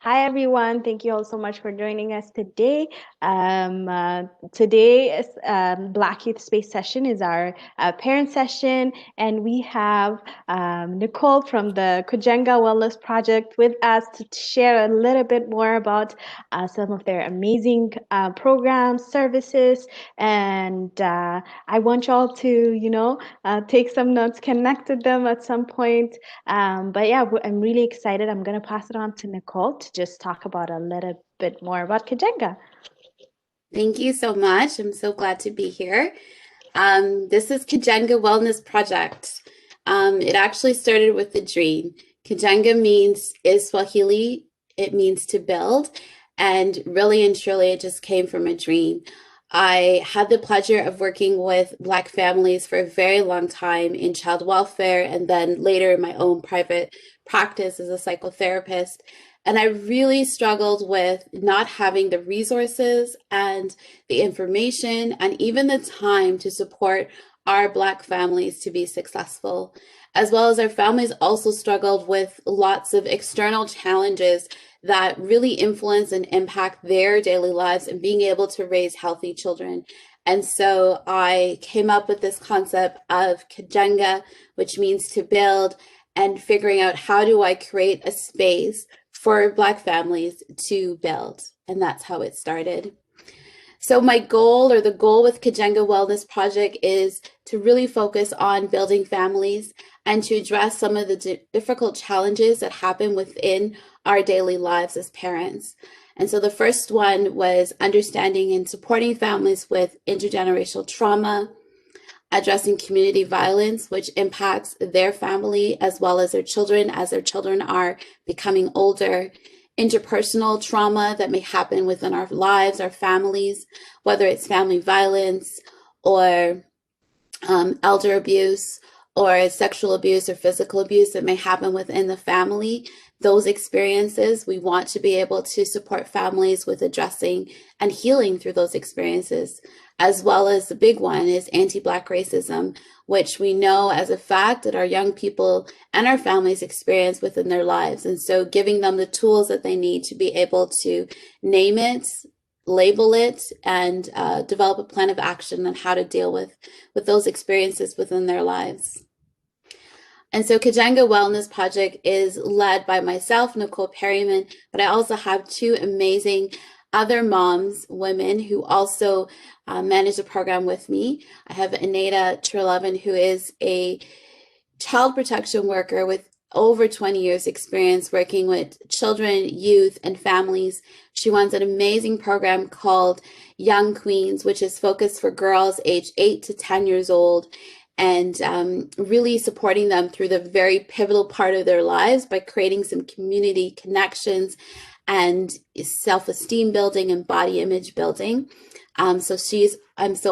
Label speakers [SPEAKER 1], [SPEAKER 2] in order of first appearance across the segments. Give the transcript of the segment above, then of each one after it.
[SPEAKER 1] Hi, everyone. Thank you all so much for joining us today. Today, Black Youth Space session is our parent session, and we have Nicole from the Kujenga Wellness Project with us to share a little bit more about some of their amazing programs, services, and I want y'all to, take some notes, connect with them at some point, but yeah, I'm really excited. I'm going to pass it on to Nicole to just talk about a little bit more about Kajenga.
[SPEAKER 2] Thank you so much. I'm so glad to be here. This is Kujenga Wellness Project. It actually started with a dream. Kujenga means is Swahili. It means to build, and really and truly, it just came from a dream. I had the pleasure of working with Black families for a very long time in child welfare, and then later in my own private practice as a psychotherapist. And I really struggled with not having the resources and the information and even the time to support our Black families to be successful, as well as our families also struggled with lots of external challenges that really influence and impact their daily lives and being able to raise healthy children. And so I came up with this concept of Kujenga, which means to build, and figuring out how do I create a space for Black families to build. And that's how it started. So my goal, or the goal with Kujenga Wellness Project, is to really focus on building families and to address some of the difficult challenges that happen within our daily lives as parents. And so the first one was understanding and supporting families with intergenerational trauma, addressing community violence, which impacts their family as well as their children are becoming older, interpersonal trauma that may happen within our lives, our families, whether it's family violence or elder abuse or sexual abuse or physical abuse that may happen within the family. Those experiences, we want to be able to support families with addressing and healing through those experiences, as well as the big one is anti-Black racism, which we know as a fact that our young people and our families experience within their lives. And so giving them the tools that they need to be able to name it, label it, and develop a plan of action on how to deal with those experiences within their lives. And so Kujenga Wellness Project is led by myself, Nicole Perryman, but I also have two amazing other moms, women who also manage the program with me. I have Aneta Trelevin, who is a child protection worker with over 20 years experience working with children, youth, and families. She runs an amazing program called Young Queens, which is focused for girls aged 8 to 10 years old, and really supporting them through the very pivotal part of their lives by creating some community connections and self-esteem building and body image building. I'm so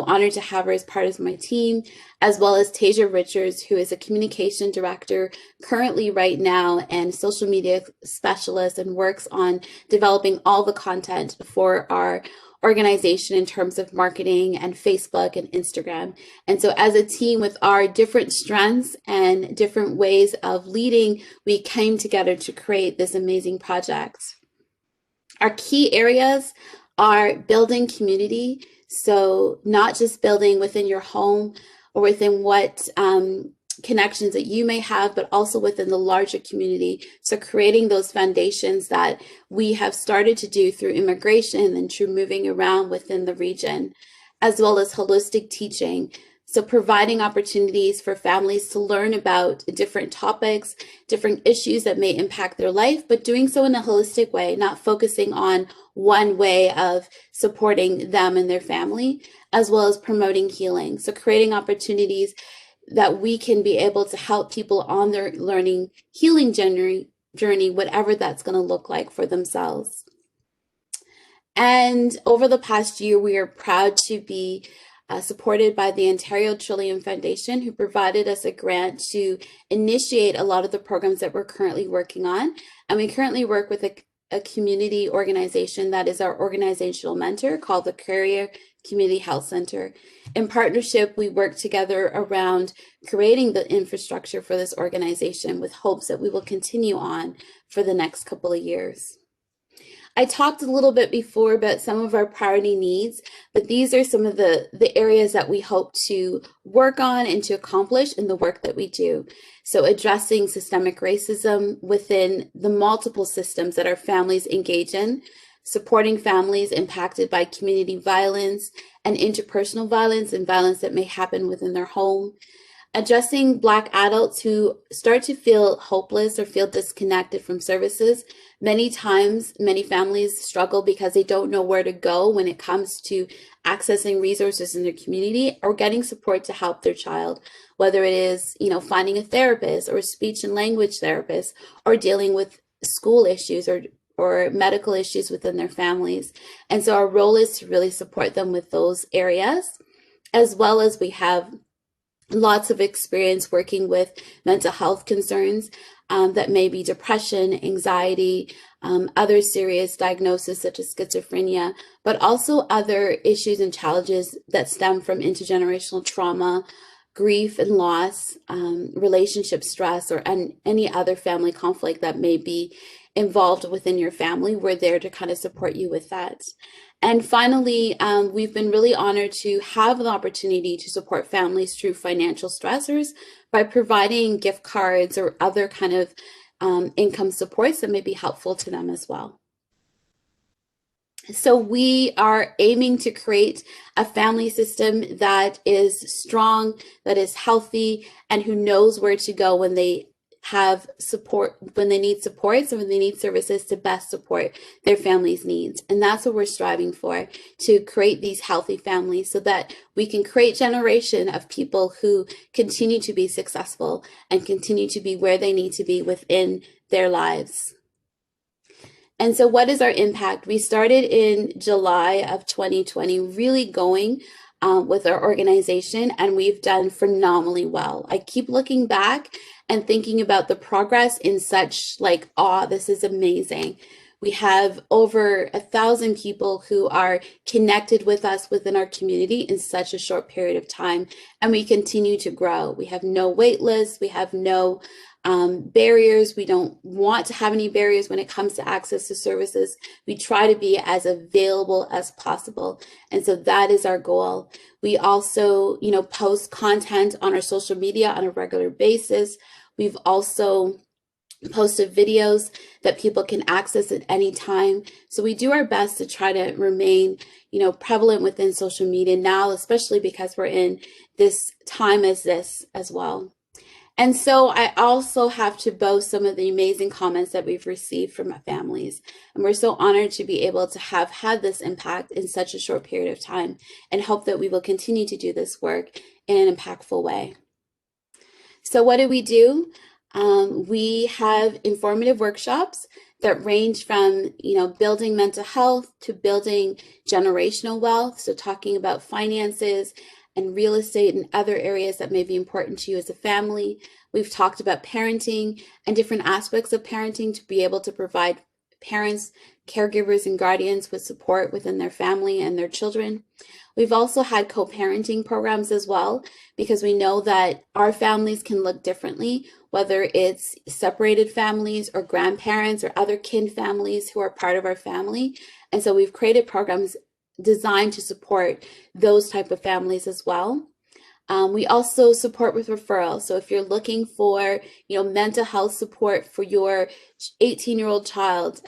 [SPEAKER 2] honored to have her as part of my team, as well as Tasia Richards, who is a communication director currently right now and social media specialist and works on developing all the content for our organization in terms of marketing and Facebook and Instagram. And so as a team with our different strengths and different ways of leading, we came together to create this amazing project. Our key areas are building community. So not just building within your home or within what connections that you may have, but also within the larger community. So creating those foundations that we have started to do through immigration and through moving around within the region, as well as holistic teaching. So providing opportunities for families to learn about different topics, different issues that may impact their life, but doing so in a holistic way, not focusing on one way of supporting them and their family, as well as promoting healing. So creating opportunities that we can be able to help people on their learning healing journey, whatever that's going to look like for themselves. And over the past year, we are proud to be supported by the Ontario Trillium Foundation, who provided us a grant to initiate a lot of the programs that we're currently working on. And we currently work with a community organization that is our organizational mentor called the Courier Community Health Center. In partnership, we work together around creating the infrastructure for this organization with hopes that we will continue on for the next couple of years. I talked a little bit before about some of our priority needs, but these are some of the areas that we hope to work on and to accomplish in the work that we do. So addressing systemic racism within the multiple systems that our families engage in, supporting families impacted by community violence and interpersonal violence and violence that may happen within their home, addressing Black adults who start to feel hopeless or feel disconnected from services. Many times, many families struggle because they don't know where to go when it comes to accessing resources in their community or getting support to help their child, whether it is, finding a therapist or a speech and language therapist or dealing with school issues or medical issues within their families. And so our role is to really support them with those areas, as well as we have lots of experience working with mental health concerns that may be depression, anxiety, other serious diagnoses such as schizophrenia, but also other issues and challenges that stem from intergenerational trauma, grief and loss, relationship stress, or any other family conflict that may be involved within your family. We're there to kind of support you with that. And finally, we've been really honored to have the opportunity to support families through financial stressors by providing gift cards or other kind of income supports that may be helpful to them as well. So we are aiming to create a family system that is strong, that is healthy, and who knows where to go when they have support, when they need supports and when they need services to best support their family's needs. And that's what we're striving for, to create these healthy families so that we can create generation of people who continue to be successful and continue to be where they need to be within their lives. And so what is our impact? We started in July of 2020, really going with our organization, and we've done phenomenally well. I keep looking back and thinking about the progress in such like, awe, this is amazing. We have over 1,000 people who are connected with us within our community in such a short period of time, and we continue to grow. We have no wait lists, we have no barriers. We don't want to have any barriers when it comes to access to services. We try to be as available as possible. And so that is our goal. We also, post content on our social media on a regular basis. We've also posted videos that people can access at any time. So we do our best to try to remain, prevalent within social media now, especially because we're in this time as this as well. And so I also have to boast some of the amazing comments that we've received from our families. And we're so honored to be able to have had this impact in such a short period of time and hope that we will continue to do this work in an impactful way. So what do? We have informative workshops that range from, building mental health to building generational wealth. So talking about finances and real estate and other areas that may be important to you as a family. We've talked about parenting and different aspects of parenting to be able to provide parents, caregivers, and guardians with support within their family and their children. We've also had co-parenting programs as well, because we know that our families can look differently, whether it's separated families or grandparents or other kin families who are part of our family. And so we've created programs designed to support those type of families as well. We also support with referrals. So if you're looking for, mental health support for your 18-year-old child,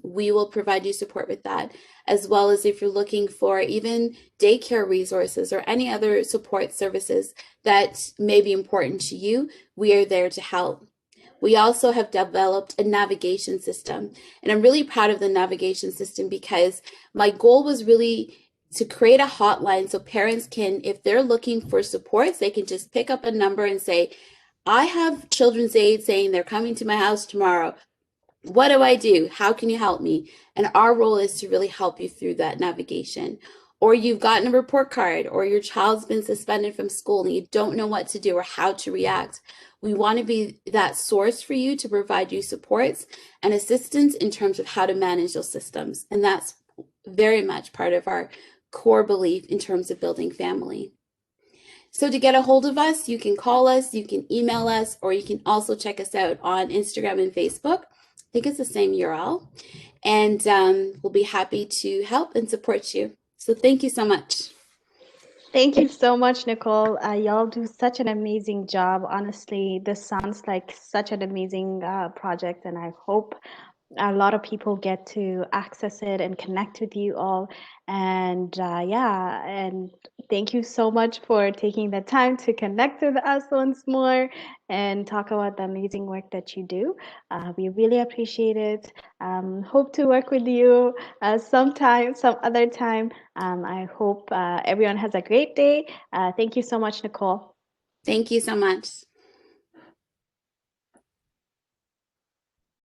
[SPEAKER 2] we will provide you support with that, as well as if you're looking for even daycare resources or any other support services that may be important to you, we are there to help. We also have developed a navigation system, and I'm really proud of the navigation system because my goal was really to create a hotline so parents can, if they're looking for supports, they can just pick up a number and say, I have Children's Aid saying they're coming to my house tomorrow. What do I do? How can you help me? And our role is to really help you through that navigation. Or you've gotten a report card, or your child's been suspended from school and you don't know what to do or how to react. We want to be that source for you to provide you supports and assistance in terms of how to manage those systems. And that's very much part of our core belief in terms of building family. So to get a hold of us, you can call us, you can email us, or you can also check us out on Instagram and Facebook. I think it's the same URL. and we'll be happy to help and support you. So thank you so much.
[SPEAKER 1] Thank you so much, Nicole. Y'all do such an amazing job. Honestly, this sounds like such an amazing project, and I hope a lot of people get to access it and connect with you all. And yeah, and thank you so much for taking the time to connect with us once more and talk about the amazing work that you do. We really appreciate it. Hope to work with you sometime, some other time. I hope everyone has a great day. Thank you so much, Nicole.
[SPEAKER 2] Thank you so much.